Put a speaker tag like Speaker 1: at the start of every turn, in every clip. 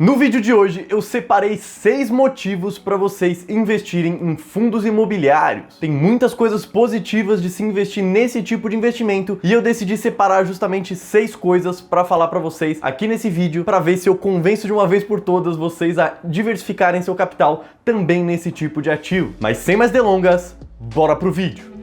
Speaker 1: No vídeo de hoje eu separei 6 motivos para vocês investirem em fundos imobiliários. Tem muitas coisas positivas de se investir nesse tipo de investimento e eu decidi separar justamente 6 coisas para falar para vocês aqui nesse vídeo, para ver se eu convenço de uma vez por todas vocês a diversificarem seu capital também nesse tipo de ativo. Mas sem mais delongas, bora pro vídeo.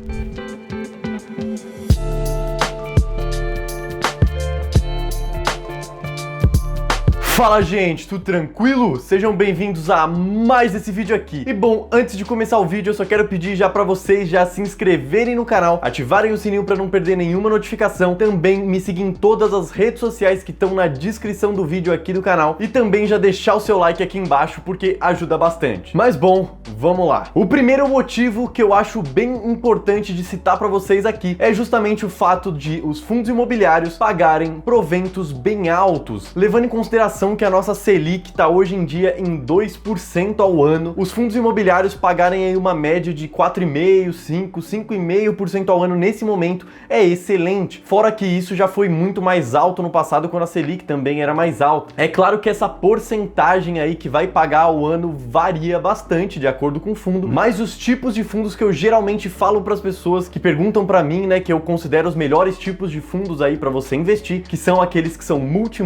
Speaker 1: Fala gente, tudo tranquilo? Sejam bem-vindos a mais esse vídeo aqui. E bom, antes de começar o vídeo eu só quero pedir já pra vocês já se inscreverem no canal, ativarem o sininho pra não perder nenhuma notificação, também me seguir em todas as redes sociais que estão na descrição do vídeo aqui do canal e também já deixar o seu like aqui embaixo porque ajuda bastante. Mas bom, vamos lá. O primeiro motivo que eu acho bem importante de citar pra vocês aqui é justamente o fato de os fundos imobiliários pagarem proventos bem altos, levando em consideração que a nossa Selic está hoje em dia em 2% ao ano, os fundos imobiliários pagarem aí uma média de 4,5%, 5,5% ao ano nesse momento é excelente. Fora que isso já foi muito mais alto no passado, quando a Selic também era mais alta. É claro que essa porcentagem aí que vai pagar ao ano varia bastante de acordo com o fundo, mas os tipos de fundos que eu geralmente falo para as pessoas que perguntam para mim, né, que eu considero os melhores tipos de fundos aí para você investir, que são aqueles que são multi,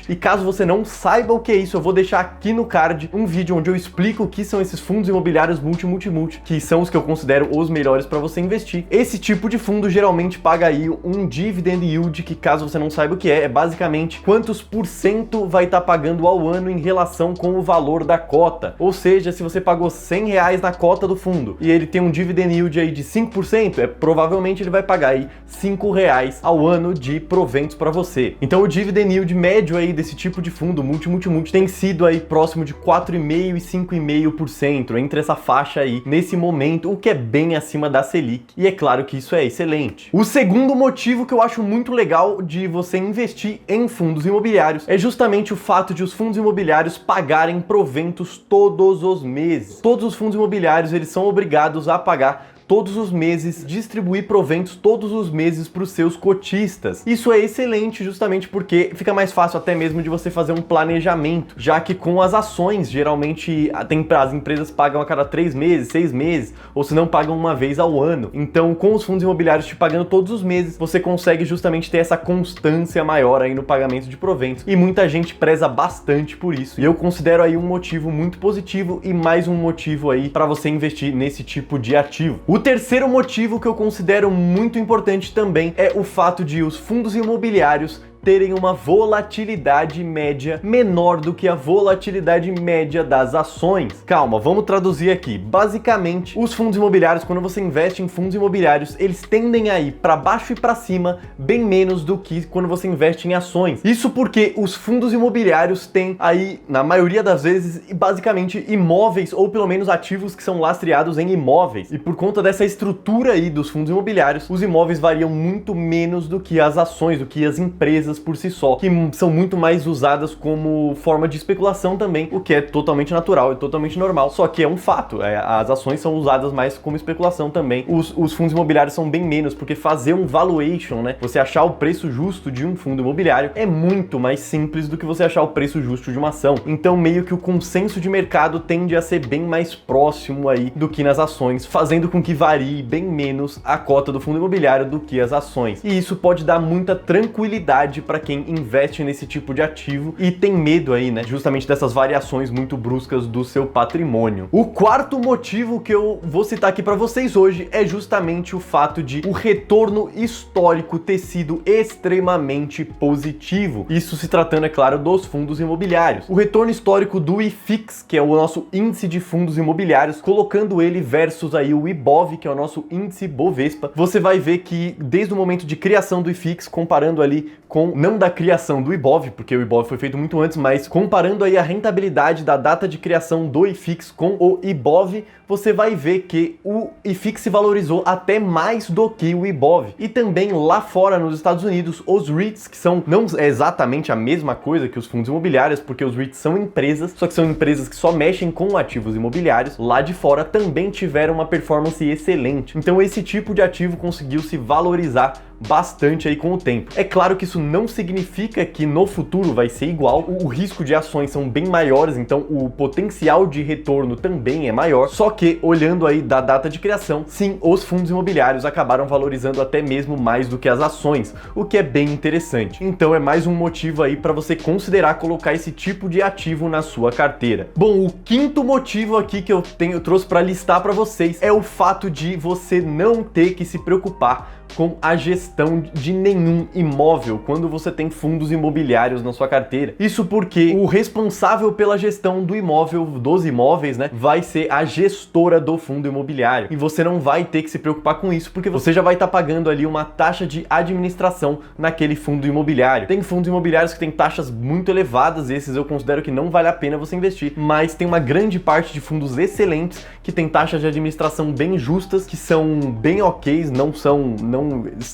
Speaker 1: e caso você não saiba o que é isso, eu vou deixar aqui no card um vídeo onde eu explico o que são esses fundos imobiliários multi, que são os que eu considero os melhores para você investir. Esse tipo de fundo geralmente paga aí um dividend yield, que caso você não saiba o que é basicamente quantos por cento vai estar pagando ao ano em relação com o valor da cota. Ou seja, se você pagou R$100 na cota do fundo e ele tem um dividend yield aí de 5%, provavelmente ele vai pagar aí R$5 ao ano de proventos para você. Então o dividend yield médio aí desse tipo de fundo multi tem sido aí próximo de 4,5% e 5,5%, entre essa faixa aí nesse momento, o que é bem acima da Selic, e é claro que isso é excelente. O segundo motivo que eu acho muito legal de você investir em fundos imobiliários é justamente o fato de os fundos imobiliários pagarem proventos todos os meses. Todos os fundos imobiliários eles são obrigados a pagar todos os meses, distribuir proventos todos os meses para os seus cotistas. Isso é excelente justamente porque fica mais fácil até mesmo de você fazer um planejamento, já que com as ações, geralmente as empresas pagam a cada 3 meses, 6 meses, ou se não pagam uma vez ao ano. Então, com os fundos imobiliários te pagando todos os meses, você consegue justamente ter essa constância maior aí no pagamento de proventos, e muita gente preza bastante por isso. E eu considero aí um motivo muito positivo e mais um motivo aí para você investir nesse tipo de ativo. O terceiro motivo que eu considero muito importante também é o fato de os fundos imobiliários terem uma volatilidade média menor do que a volatilidade média das ações. Calma, vamos traduzir aqui. Basicamente, os fundos imobiliários, quando você investe em fundos imobiliários, eles tendem a ir para baixo e para cima bem menos do que quando você investe em ações. Isso porque os fundos imobiliários têm aí, na maioria das vezes, basicamente imóveis ou pelo menos ativos que são lastreados em imóveis. E por conta dessa estrutura aí dos fundos imobiliários, os imóveis variam muito menos do que as ações, do que as empresas por si só, que são muito mais usadas como forma de especulação também, o que é totalmente natural e totalmente normal, só que é um fato, as ações são usadas mais como especulação também, os fundos imobiliários são bem menos, porque fazer um valuation, né, você achar o preço justo de um fundo imobiliário é muito mais simples do que você achar o preço justo de uma ação, então meio que o consenso de mercado tende a ser bem mais próximo aí do que nas ações, fazendo com que varie bem menos a cota do fundo imobiliário do que as ações, e isso pode dar muita tranquilidade para quem investe nesse tipo de ativo e tem medo aí, né, justamente dessas variações muito bruscas do seu patrimônio. O quarto motivo que eu vou citar aqui para vocês hoje é justamente o fato de o retorno histórico ter sido extremamente positivo. Isso se tratando, é claro, dos fundos imobiliários. O retorno histórico do IFIX, que é o nosso índice de fundos imobiliários, colocando ele versus aí o IBOV, que é o nosso índice Bovespa, você vai ver que desde o momento de criação do IFIX, comparando ali com, não da criação do IBOV, porque o IBOV foi feito muito antes, mas comparando aí a rentabilidade da data de criação do IFIX com o IBOV, você vai ver que o IFIX se valorizou até mais do que o IBOV. E também lá fora, nos Estados Unidos, os REITs, que são não exatamente a mesma coisa que os fundos imobiliários, porque os REITs são empresas, só que são empresas que só mexem com ativos imobiliários, lá de fora também tiveram uma performance excelente. Então esse tipo de ativo conseguiu se valorizar bastante aí com o tempo. É claro que isso não significa que no futuro vai ser igual, o risco de ações são bem maiores, então o potencial de retorno também é maior, só que olhando aí da data de criação, sim, os fundos imobiliários acabaram valorizando até mesmo mais do que as ações, o que é bem interessante. Então é mais um motivo aí para você considerar colocar esse tipo de ativo na sua carteira. Bom, o quinto motivo aqui que eu trouxe para listar para vocês é o fato de você não ter que se preocupar com a gestão de nenhum imóvel quando você tem fundos imobiliários na sua carteira. Isso porque o responsável pela gestão do imóvel, dos imóveis, né, vai ser a gestora do fundo imobiliário. E você não vai ter que se preocupar com isso, porque você já vai estar pagando ali uma taxa de administração naquele fundo imobiliário. Tem fundos imobiliários que têm taxas muito elevadas, esses eu considero que não vale a pena você investir, mas tem uma grande parte de fundos excelentes que tem taxas de administração bem justas, que são bem ok,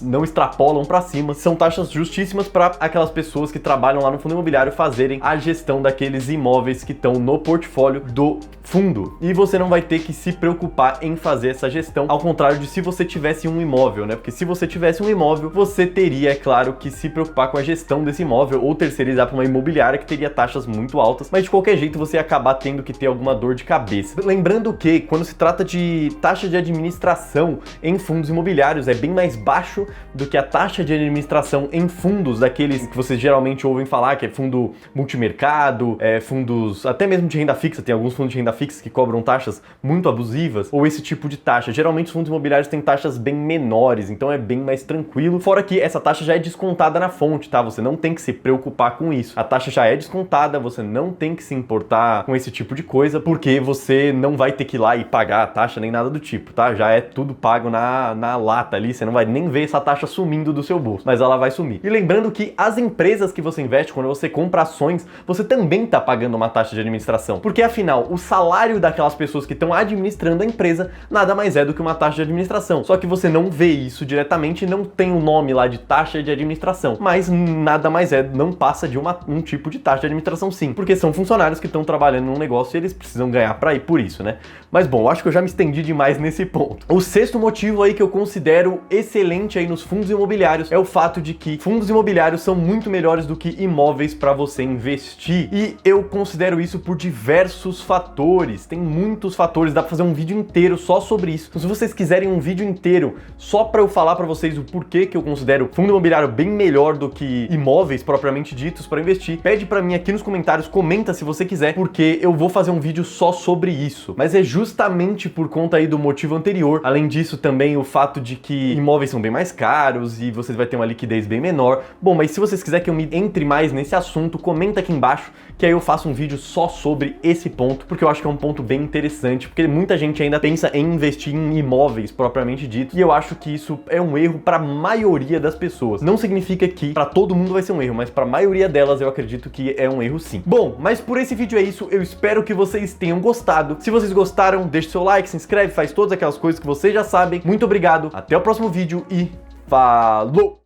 Speaker 1: não extrapolam para cima, são taxas justíssimas para aquelas pessoas que trabalham lá no fundo imobiliário fazerem a gestão daqueles imóveis que estão no portfólio do fundo. E você não vai ter que se preocupar em fazer essa gestão, ao contrário de se você tivesse um imóvel, né? Porque se você tivesse um imóvel, você teria, é claro, que se preocupar com a gestão desse imóvel ou terceirizar para uma imobiliária que teria taxas muito altas, mas de qualquer jeito você ia acabar tendo que ter alguma dor de cabeça. Lembrando que quando se trata de taxa de administração em fundos imobiliários é bem mais baixo do que a taxa de administração em fundos daqueles que vocês geralmente ouvem falar, que é fundo multimercado, fundos até mesmo de renda fixa, tem alguns fundos de renda fixa que cobram taxas muito abusivas, ou esse tipo de taxa. Geralmente os fundos imobiliários têm taxas bem menores, então é bem mais tranquilo, fora que essa taxa já é descontada na fonte, tá? Você não tem que se preocupar com isso. A taxa já é descontada, você não tem que se importar com esse tipo de coisa, porque você não vai ter que ir lá e pagar a taxa nem nada do tipo, tá? Já é tudo pago na lata ali, você não vai nem ver essa taxa sumindo do seu bolso, mas ela vai sumir. E lembrando que as empresas que você investe, quando você compra ações, você também está pagando uma taxa de administração, porque afinal, o salário daquelas pessoas que estão administrando a empresa nada mais é do que uma taxa de administração, só que você não vê isso diretamente, não tem o nome lá de taxa de administração, mas nada mais não passa de um tipo de taxa de administração sim, porque são funcionários que estão trabalhando num negócio e eles precisam ganhar para ir por isso, né? Mas bom, acho que eu já me estendi demais nesse ponto. O sexto motivo aí que eu considero excelente aí nos fundos imobiliários é o fato de que fundos imobiliários são muito melhores do que imóveis para você investir, e eu considero isso por diversos fatores. Tem muitos fatores, dá para fazer um vídeo inteiro só sobre isso. Então, se vocês quiserem um vídeo inteiro só para eu falar para vocês o porquê que eu considero fundo imobiliário bem melhor do que imóveis propriamente ditos para investir, pede para mim aqui nos comentários, comenta se você quiser, porque eu vou fazer um vídeo só sobre isso. Mas é justamente por conta aí do motivo anterior. Além disso, também o fato de que imóveis são bem mais caros e vocês vão ter uma liquidez bem menor. Bom, mas se vocês quiserem que eu me entre mais nesse assunto, comenta aqui embaixo que aí eu faço um vídeo só sobre esse ponto, porque eu acho que é um ponto bem interessante, porque muita gente ainda pensa em investir em imóveis propriamente dito, e eu acho que isso é um erro para a maioria das pessoas. Não significa que para todo mundo vai ser um erro, mas para a maioria delas eu acredito que é um erro sim. Bom, mas por esse vídeo é isso, eu espero que vocês tenham gostado. Se vocês gostaram, deixe seu like, se inscreve, faz todas aquelas coisas que vocês já sabem. Muito obrigado, até o próximo vídeo e falou!